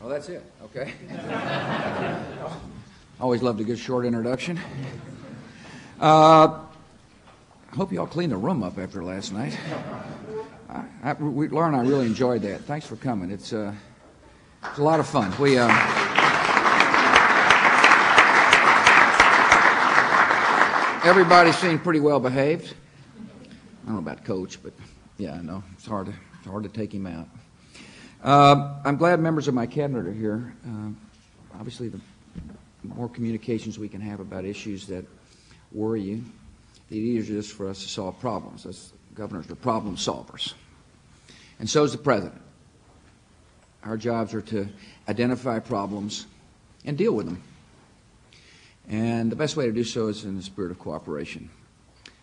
Oh, that's it. Okay. Always loved a good short introduction. I hope you all cleaned the room up after last night. Laura and I really enjoyed that. Thanks for coming. It's a lot of fun. Everybody seemed pretty well behaved. I don't know about Coach, but yeah, I know it's hard to take him out. I'm glad members of my cabinet are here. Obviously, the more communications we can have about issues that worry you, the easier it is for us to solve problems. As governors are problem solvers, and so is the president. Our jobs are to identify problems and deal with them. And the best way to do so is in the spirit of cooperation.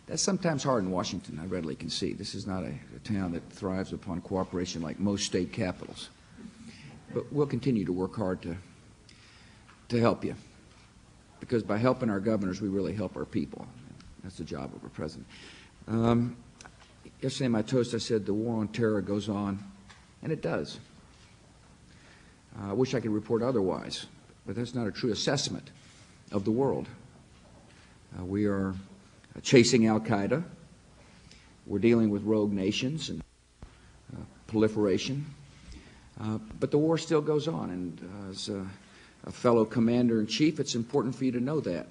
That's sometimes hard in Washington, I readily concede. This is not a town that thrives upon cooperation like most state capitals. But we'll continue to work hard to help you. Because by helping our governors, we really help our people. That's the job of a president. Yesterday in my toast, I said the war on terror goes on, and it does. I wish I could report otherwise, but that's not a true assessment of the world. We are chasing Al-Qaeda. We're dealing with rogue nations and proliferation. But the war still goes on, and as a fellow commander-in-chief, it's important for you to know that.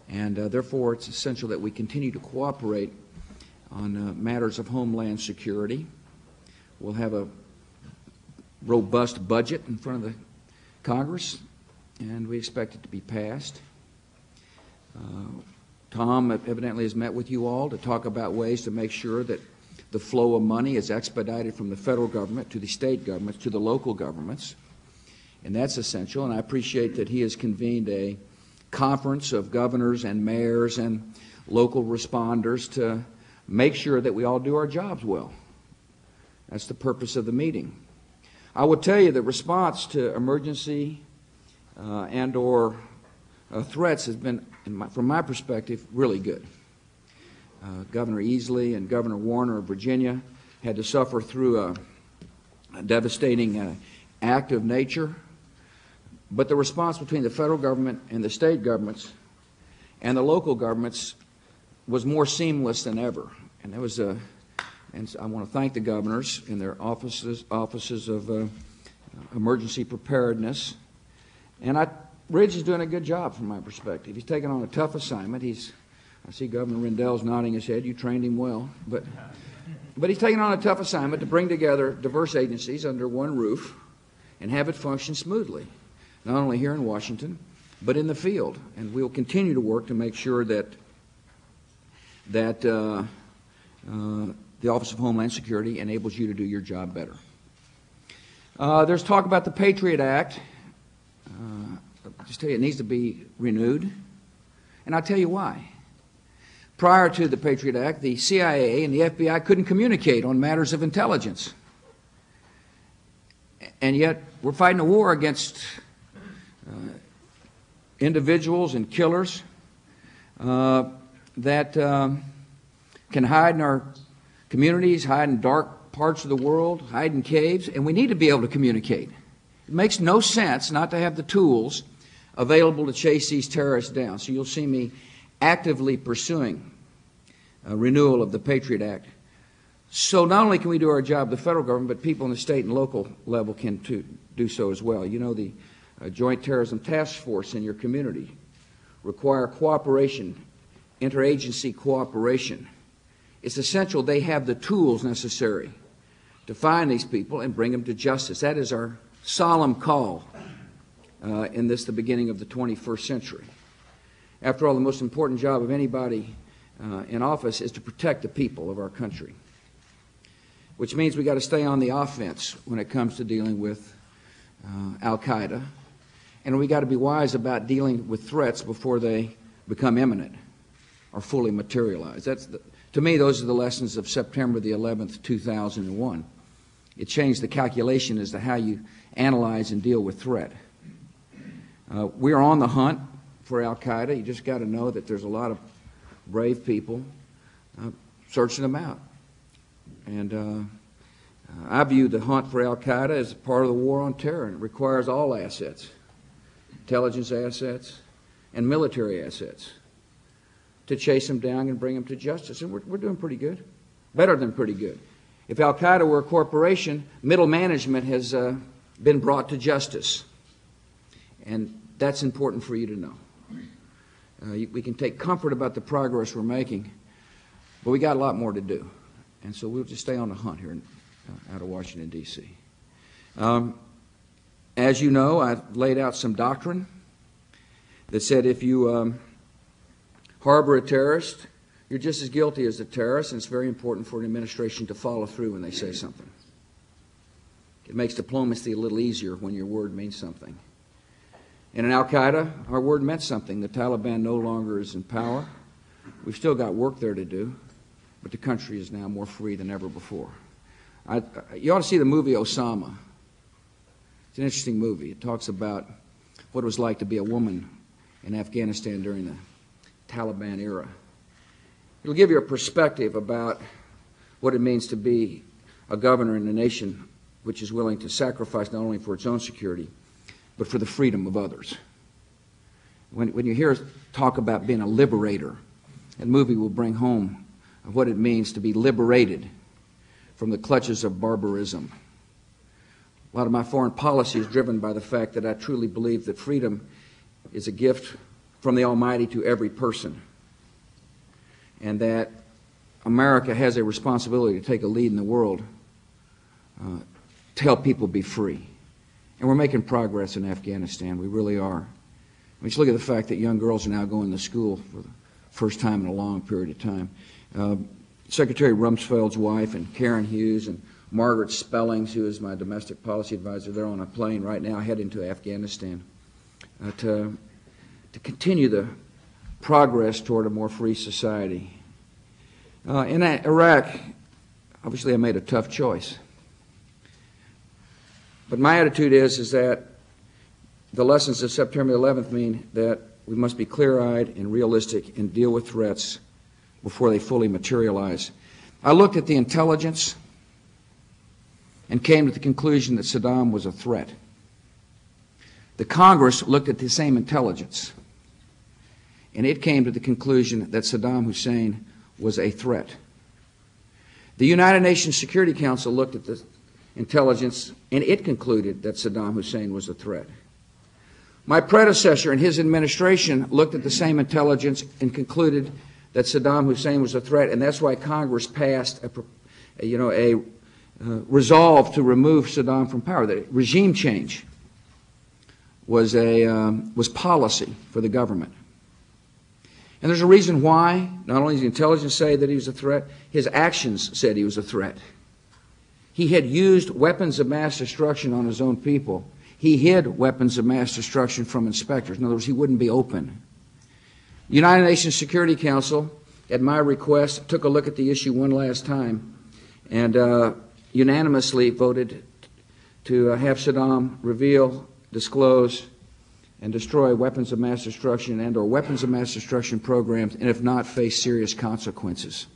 And therefore, it's essential that we continue to cooperate on matters of homeland security. We'll have a robust budget in front of the Congress, and we expect it to be passed. Tom evidently has met with you all to talk about ways to make sure that the flow of money is expedited from the federal government to the state governments to the local governments, and that's essential. And I appreciate that he has convened a conference of governors and mayors and local responders to make sure that we all do our jobs well. That's the purpose of the meeting. I will tell you the response to emergency and/or threats has been, from my perspective, really good. Governor Easley and Governor Warner of Virginia had to suffer through a devastating act of nature, but the response between the federal government and the state governments and the local governments was more seamless than ever. And there was and I want to thank the governors and their offices of emergency preparedness. And Ridge is doing a good job from my perspective. He's taken on a tough assignment. I see Governor Rendell's nodding his head. You trained him well. But he's taken on a tough assignment to bring together diverse agencies under one roof and have it function smoothly, not only here in Washington, but in the field. And we'll continue to work to make sure that the Office of Homeland Security enables you to do your job better. There's talk about the Patriot Act. Just tell you, it needs to be renewed. And I'll tell you why. Prior to the Patriot Act, the CIA and the FBI couldn't communicate on matters of intelligence. And yet, we're fighting a war against individuals and killers that can hide in our communities, hide in dark parts of the world, hide in caves, and we need to be able to communicate. It makes no sense not to have the tools available to chase these terrorists down. So you'll see me actively pursuing a renewal of the Patriot Act. So not only can we do our job, the federal government, but people in the state and local level can do so as well. You know, the Joint Terrorism Task Force in your community require cooperation, interagency cooperation. It's essential they have the tools necessary to find these people and bring them to justice. That is our solemn call in the beginning of the 21st century. After all, the most important job of anybody in office is to protect the people of our country, which means we got to stay on the offense when it comes to dealing with Al-Qaeda, and we got to be wise about dealing with threats before they become imminent or fully materialize. To me, those are the lessons of September the 11th, 2001. It changed the calculation as to how you analyze and deal with threat. We are on the hunt for Al-Qaeda. You just got to know that there's a lot of brave people searching them out. And I view the hunt for al-Qaeda as part of the war on terror, and it requires all assets, intelligence assets and military assets, to chase them down and bring them to justice. And we're doing pretty good, better than pretty good. If al-Qaeda were a corporation, middle management has been brought to justice. And that's important for you to know. We can take comfort about the progress we're making, but we got a lot more to do. And so we'll just stay on the hunt here out of Washington, D.C. As you know, I laid out some doctrine that said if you harbor a terrorist, you're just as guilty as the terrorist, and it's very important for an administration to follow through when they say something. It makes diplomacy a little easier when your word means something. And in al-Qaeda, our word meant something. The Taliban no longer is in power. We've still got work there to do, but the country is now more free than ever before. You ought to see the movie Osama. It's an interesting movie. It talks about what it was like to be a woman in Afghanistan during the Taliban era. It'll give you a perspective about what it means to be a governor in a nation which is willing to sacrifice not only for its own security, but for the freedom of others. When you hear us talk about being a liberator, that movie will bring home what it means to be liberated from the clutches of barbarism. A lot of my foreign policy is driven by the fact that I truly believe that freedom is a gift from the Almighty to every person, and that America has a responsibility to take a lead in the world to help people be free. And we're making progress in Afghanistan. We really are. I mean, just look at the fact that young girls are now going to school for the first time in a long period of time. Secretary Rumsfeld's wife and Karen Hughes and Margaret Spellings, who is my domestic policy advisor, they're on a plane right now heading to Afghanistan to continue the progress toward a more free society. In Iraq, obviously I made a tough choice. But my attitude is that the lessons of September 11th mean that we must be clear-eyed and realistic and deal with threats before they fully materialize. I looked at the intelligence and came to the conclusion that Saddam was a threat. The Congress looked at the same intelligence, and it came to the conclusion that Saddam Hussein was a threat. The United Nations Security Council looked at the intelligence, and it concluded that Saddam Hussein was a threat. My predecessor and his administration looked at the same intelligence and concluded that Saddam Hussein was a threat, and that's why Congress passed a resolve to remove Saddam from power. The regime change was policy for the government. And there's a reason why. Not only does the intelligence say that he was a threat, his actions said he was a threat. He had used weapons of mass destruction on his own people. He hid weapons of mass destruction from inspectors. In other words, he wouldn't be open. The United Nations Security Council, at my request, took a look at the issue one last time and unanimously voted to have Saddam reveal, disclose, and destroy weapons of mass destruction and or weapons of mass destruction programs, and if not, face serious consequences.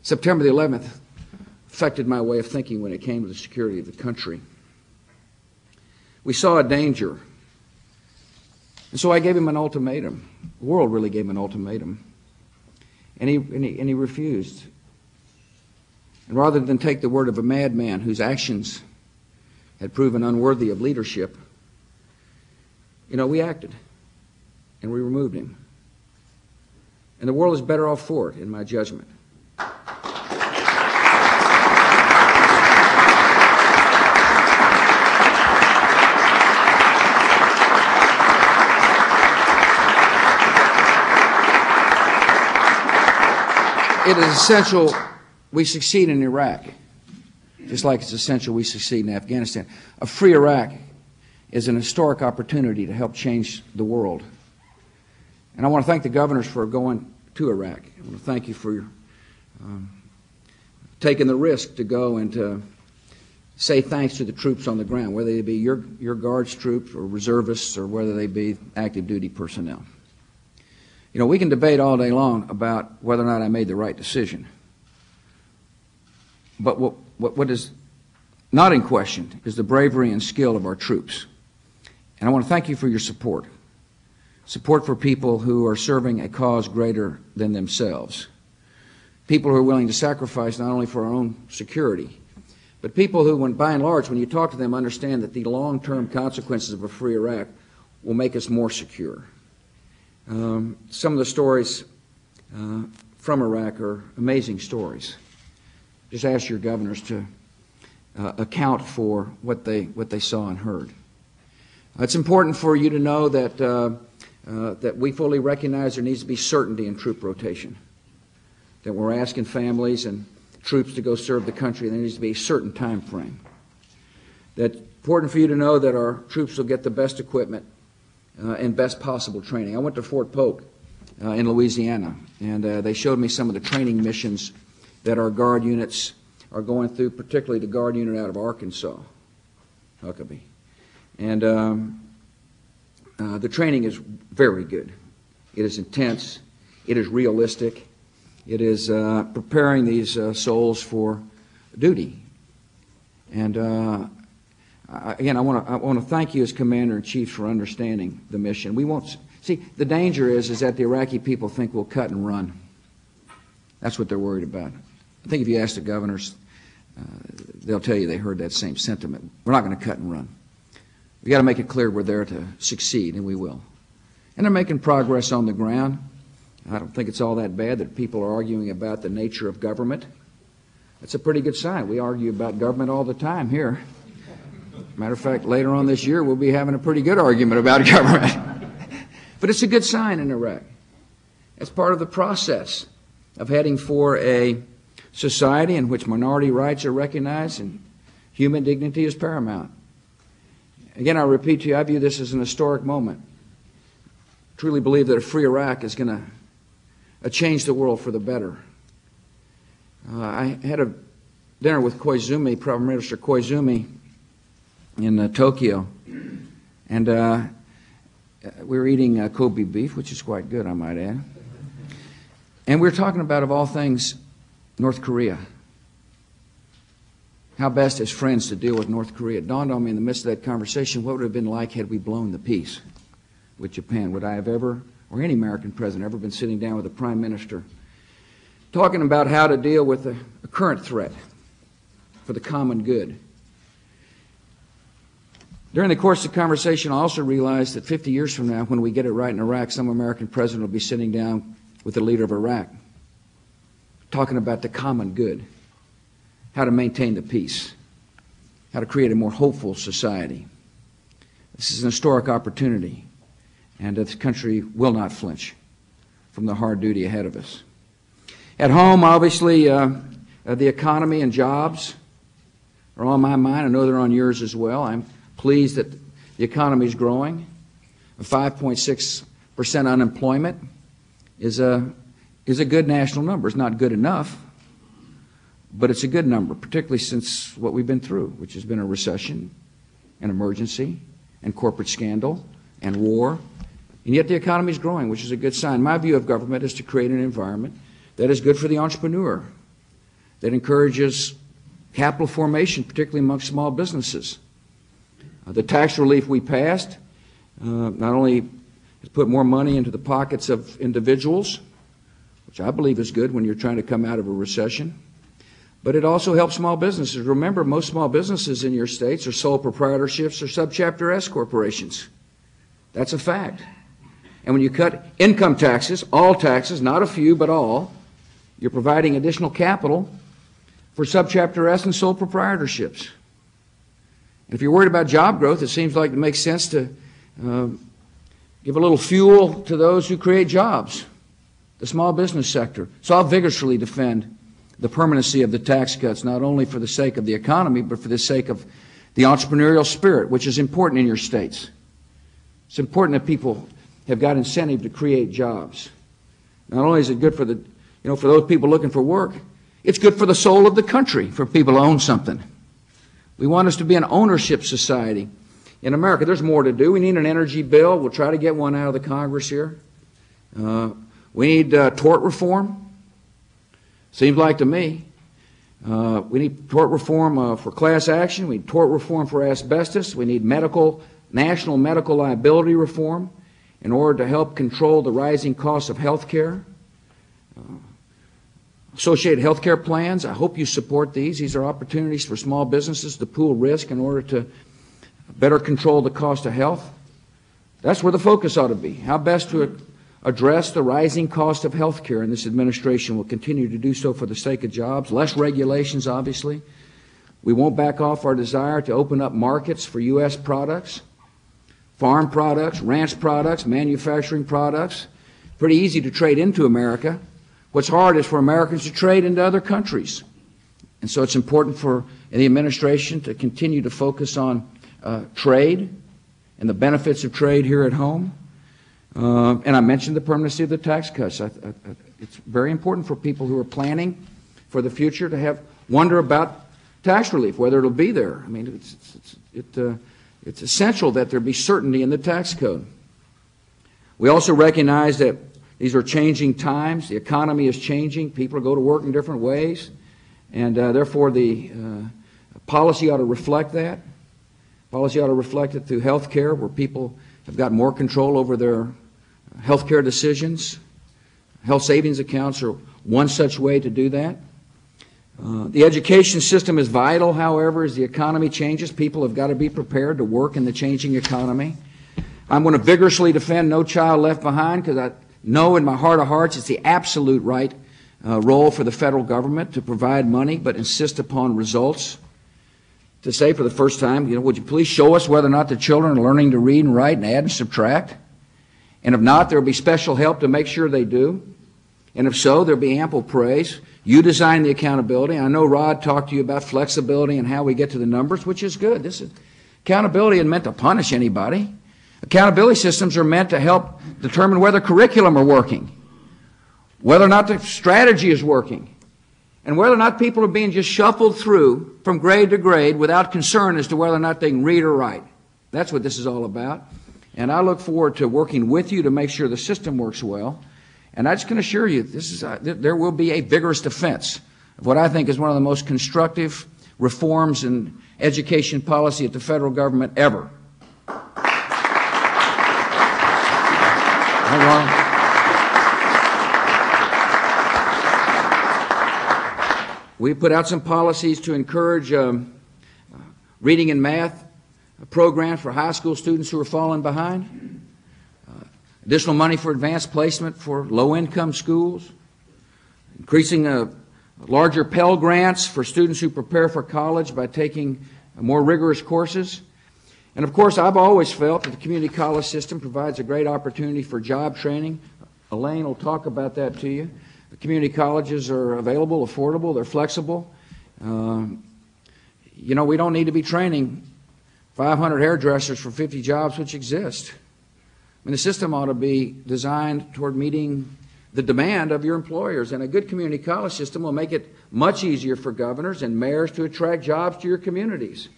September the 11th affected my way of thinking when it came to the security of the country. We saw a danger, and so I gave him an ultimatum. The world really gave him an ultimatum, and he refused. And rather than take the word of a madman whose actions had proven unworthy of leadership, we acted, and we removed him. And the world is better off for it, in my judgment. It is essential we succeed in Iraq, just like it's essential we succeed in Afghanistan. A free Iraq is an historic opportunity to help change the world. And I want to thank the governors for going to Iraq. I want to thank you for your, taking the risk to go and to say thanks to the troops on the ground, whether they be your Guards troops or reservists or whether they be active duty personnel. We can debate all day long about whether or not I made the right decision. But what is not in question is the bravery and skill of our troops. And I want to thank you for your support. Support for people who are serving a cause greater than themselves. People who are willing to sacrifice not only for our own security, but people who, by and large, when you talk to them, understand that the long-term consequences of a free Iraq will make us more secure. Some of the stories from Iraq are amazing stories. Just ask your governors to account for what they saw and heard. It's important for you to know that we fully recognize there needs to be certainty in troop rotation, that we're asking families and troops to go serve the country, and there needs to be a certain time frame. That's important for you to know that our troops will get the best equipment and best possible training. I went to Fort Polk in Louisiana, and they showed me some of the training missions that our Guard units are going through, particularly the Guard unit out of Arkansas, Huckabee. And the training is very good. It is intense. It is realistic. It is preparing these souls for duty. And again, I want to thank you as Commander-in-Chief for understanding the mission. We won't see, the danger is that the Iraqi people think we'll cut and run. That's what they're worried about. I think if you ask the governors, they'll tell you they heard that same sentiment. We're not going to cut and run. We've got to make it clear we're there to succeed, and we will. And they're making progress on the ground. I don't think it's all that bad that people are arguing about the nature of government. That's a pretty good sign. We argue about government all the time here. Matter of fact, later on this year, we'll be having a pretty good argument about government. But it's a good sign in Iraq. It's part of the process of heading for a society in which minority rights are recognized and human dignity is paramount. Again, I repeat to you, I view this as an historic moment. I truly believe that a free Iraq is going to change the world for the better. I had a dinner with Koizumi, Prime Minister Koizumi, in Tokyo, and we were eating Kobe beef, which is quite good, I might add. And we were talking about, of all things, North Korea. How best as friends to deal with North Korea. It dawned on me in the midst of that conversation, what would it have been like had we blown the peace with Japan? Would I have ever, or any American president, ever been sitting down with a prime minister talking about how to deal with a current threat for the common good? During the course of the conversation, I also realized that 50 years from now, when we get it right in Iraq, some American president will be sitting down with the leader of Iraq talking about the common good, how to maintain the peace, how to create a more hopeful society. This is an historic opportunity, and this country will not flinch from the hard duty ahead of us. At home, obviously, the economy and jobs are on my mind. I know they're on yours as well. I'm pleased that the economy is growing. A 5.6% unemployment is a good national number. It's not good enough, but it's a good number, particularly since what we've been through, which has been a recession, an emergency, and corporate scandal, and war. And yet the economy is growing, which is a good sign. My view of government is to create an environment that is good for the entrepreneur, that encourages capital formation, particularly among small businesses. The tax relief we passed not only has put more money into the pockets of individuals, which I believe is good when you're trying to come out of a recession, but it also helps small businesses. Remember, most small businesses in your states are sole proprietorships or subchapter S corporations. That's a fact. And when you cut income taxes, all taxes, not a few, but all, you're providing additional capital for subchapter S and sole proprietorships. And if you're worried about job growth, it seems like it makes sense to give a little fuel to those who create jobs, the small business sector. So I'll vigorously defend the permanency of the tax cuts, not only for the sake of the economy, but for the sake of the entrepreneurial spirit, which is important in your states. It's important that people have got incentive to create jobs. Not only is it good for for those people looking for work, it's good for the soul of the country, for people to own something. We want us to be an ownership society in America. There's more to do. We need an energy bill. We'll try to get one out of the Congress here. We need tort reform. Seems like to me We need tort reform for class action. We need tort reform for asbestos. We need national medical liability reform in order to help control the rising costs of health care. Associated health care plans, I hope you support these. These are opportunities for small businesses to pool risk in order to better control the cost of health. That's where the focus ought to be. How best to address the rising cost of health care, and this administration will continue to do so for the sake of jobs. Less regulations, obviously. We won't back off our desire to open up markets for U.S. products, farm products, ranch products, manufacturing products. Pretty easy to trade into America. What's hard is for Americans to trade into other countries. And so it's important for the administration to continue to focus on trade and the benefits of trade here at home. And I mentioned the permanency of the tax cuts. It's very important for people who are planning for the future to wonder about tax relief, whether it'll be there. I mean, it's essential that there be certainty in the tax code. We also recognize that these are changing times. The economy is changing. People go to work in different ways. And therefore, the policy ought to reflect that. Policy ought to reflect it through health care, where people have got more control over their health care decisions. Health savings accounts are one such way to do that. The education system is vital, however, as the economy changes. People have got to be prepared to work in the changing economy. I'm going to vigorously defend No Child Left Behind, because I know in my heart of hearts it's the absolute right role for the federal government to provide money but insist upon results. To say for the first time, would you please show us whether or not the children are learning to read and write and add and subtract? And if not, there will be special help to make sure they do. And if so, there will be ample praise. You design the accountability. I know Rod talked to you about flexibility and how we get to the numbers, which is good. Accountability isn't meant to punish anybody. Accountability systems are meant to help determine whether curriculum are working, whether or not the strategy is working, and whether or not people are being just shuffled through from grade to grade without concern as to whether or not they can read or write. That's what this is all about. And I look forward to working with you to make sure the system works well. And I just can assure you, there will be a vigorous defense of what I think is one of the most constructive reforms in education policy at the federal government ever. We put out some policies to encourage reading and math programs for high school students who are falling behind, additional money for advanced placement for low-income schools, increasing larger Pell Grants for students who prepare for college by taking more rigorous courses. And of course, I've always felt that the community college system provides a great opportunity for job training. Elaine will talk about that to you. The community colleges are available, affordable, they're flexible. We don't need to be training 500 hairdressers for 50 jobs which exist. I mean, the system ought to be designed toward meeting the demand of your employers, and a good community college system will make it much easier for governors and mayors to attract jobs to your communities.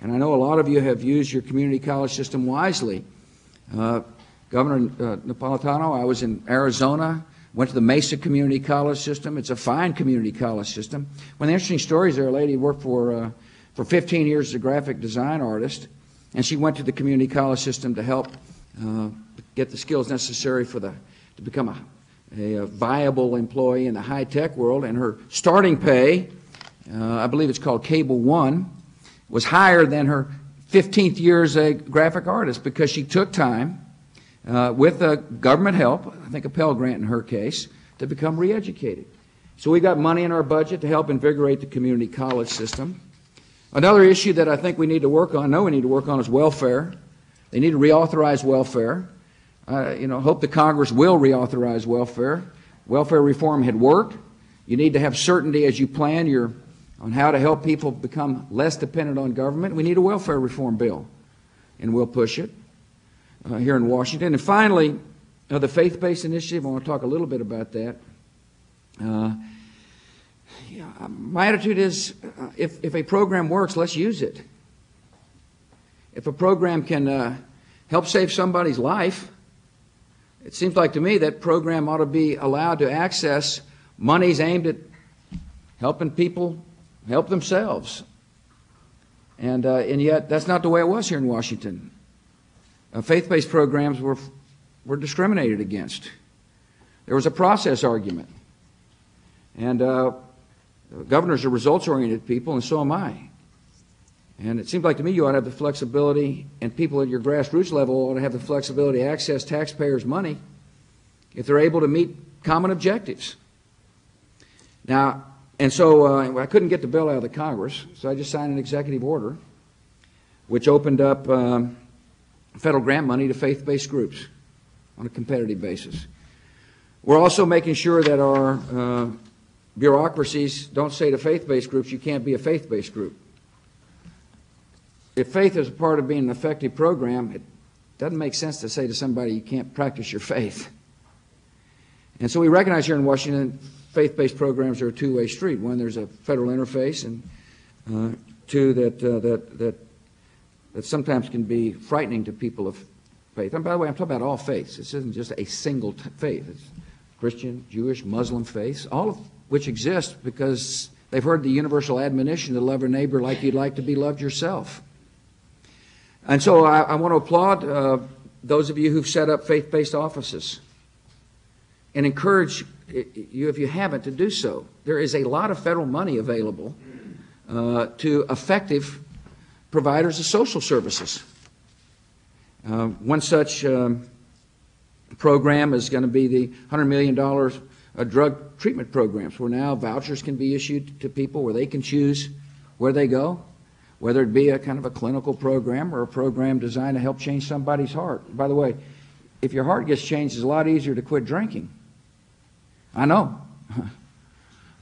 And I know a lot of you have used your community college system wisely. Governor Napolitano, I was in Arizona, went to the Mesa Community College System. It's a fine community college system. One of the interesting stories there, a lady worked for 15 years as a graphic design artist, and she went to the community college system to help get the skills necessary to become a viable employee in the high-tech world. And her starting pay, I believe it's called Cable One, was higher than her 15th year as a graphic artist because she took time with government help, I think a Pell Grant in her case, to become re-educated. So we got money in our budget to help invigorate the community college system. Another issue that I think we need to work on, is welfare. They need to reauthorize welfare. Hope the Congress will reauthorize welfare. Welfare reform had worked. You need to have certainty as you plan on how to help people become less dependent on government. We need a welfare reform bill, and we'll push it here in Washington. And finally, the faith-based initiative, I want to talk a little bit about that. My attitude is if a program works, let's use it. If a program can help save somebody's life, it seems like to me that program ought to be allowed to access monies aimed at helping people help themselves. And yet, that's not the way it was here in Washington. Faith-based programs were discriminated against. There was a process argument. And governors are results-oriented people, and so am I. And it seems like to me you ought to have the flexibility, and people at your grassroots level ought to have the flexibility to access taxpayers' money if they're able to meet common objectives. Now, and so I couldn't get the bill out of the Congress, so I just signed an executive order which opened up federal grant money to faith-based groups on a competitive basis. We're also making sure that our bureaucracies don't say to faith-based groups, you can't be a faith-based group. If faith is a part of being an effective program, it doesn't make sense to say to somebody you can't practice your faith. And so we recognize here in Washington faith-based programs are a two-way street. One, there's a federal interface, and two, that sometimes can be frightening to people of faith. And by the way, I'm talking about all faiths. This isn't just a single faith. It's Christian, Jewish, Muslim faiths, all of which exist because they've heard the universal admonition to love your neighbor like you'd like to be loved yourself. And so I want to applaud those of you who've set up faith-based offices and encourage you, if you haven't, to do so. There is a lot of federal money available to effective providers of social services. One such program is going to be the $100 million drug treatment programs, where now vouchers can be issued to people where they can choose where they go, whether it be a kind of a clinical program or a program designed to help change somebody's heart. By the way, if your heart gets changed, it's a lot easier to quit drinking. I know.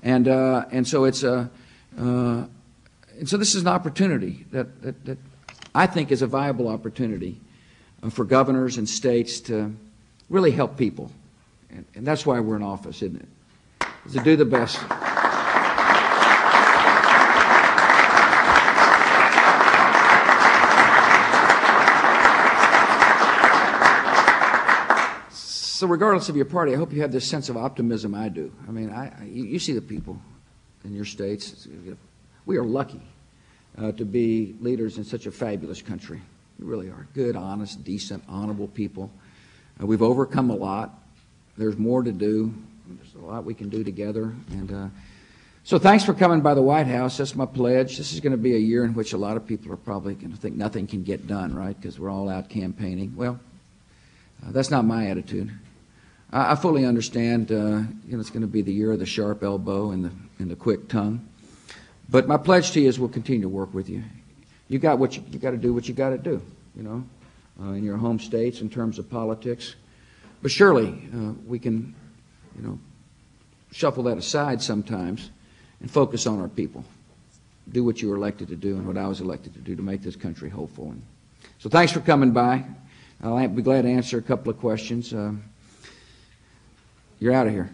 And so it's and so this is an opportunity that I think is a viable opportunity for governors and states to really help people. And that's why we're in office, isn't it? Is to do the best. So regardless of your party, I hope you have this sense of optimism I do. I mean, you see the people in your states. We are lucky to be leaders in such a fabulous country. We really are. Good, honest, decent, honorable people. We've overcome a lot. There's more to do. There's a lot we can do together. And so thanks for coming by the White House. That's my pledge. This is going to be a year in which a lot of people are probably going to think nothing can get done, right, because we're all out campaigning. Well, that's not my attitude. I fully understand, it's going to be the year of the sharp elbow and the quick tongue. But my pledge to you is we'll continue to work with you. You got to do what you got to do, in your home states in terms of politics. But surely we can, shuffle that aside sometimes and focus on our people. Do what you were elected to do and what I was elected to do to make this country hopeful. And so thanks for coming by. I'll be glad to answer a couple of questions. You're out of here.